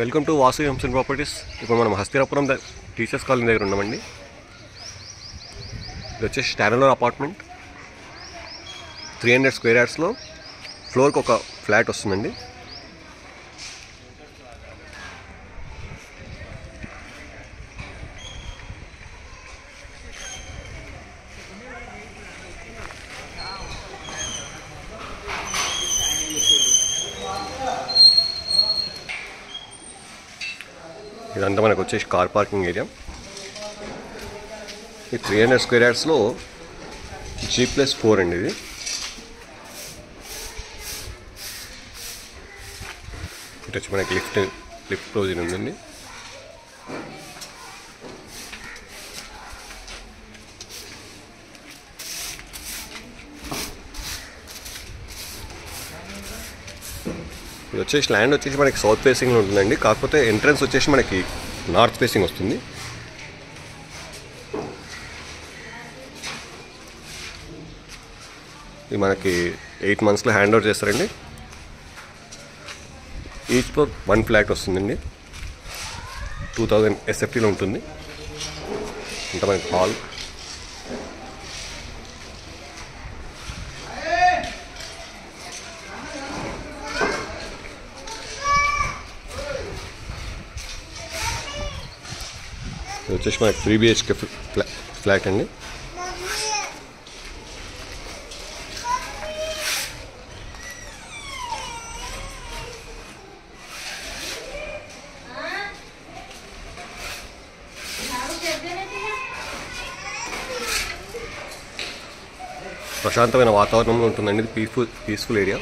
Welcome to Vasu Hamsan properties. ఇప్పుడు మనం Hastinapuram teachers colony దగ్గర ఉన్నామండి. ఇది వచ్చేసి స్టాండర్డ్ అపార్ట్మెంట్ 300 స్క్వేర్ యార్డ్స్లో ఫ్లోర్కి ఒక ఫ్లాట్ వస్తుందండి. ఇదంతా మనకు వచ్చేసి కార్ పార్కింగ్ ఏరియా. ఈ 300 స్క్వేర్ యార్డ్స్లో G+4 అండి. ఇది ఇటు వచ్చి మనకి లిఫ్ట్ ప్రొవిజన్ ఉందండి. ఇది వచ్చేసి ల్యాండ్ వచ్చేసి మనకి సౌత్ ఫేసింగ్లో ఉంటుందండి. కాకపోతే ఎంట్రన్స్ వచ్చేసి మనకి నార్త్ ఫేసింగ్ వస్తుంది. ఇది మనకి 8 monthsలో హ్యాండ్ ఓవర్ చేస్తారండి. ఈచ్ ఫ్లోర్ 1 ఫ్లాట్ వస్తుందండి. 2000 SFTలో ఉంటుంది. ఇంత మనకి హాల్, ఇది వచ్చేసి మనకి 3 BHK ఫ్లాట్ అండి. ప్రశాంతమైన వాతావరణంలో ఉంటుందండి. ఇది పీస్ఫుల్ ఏరియా.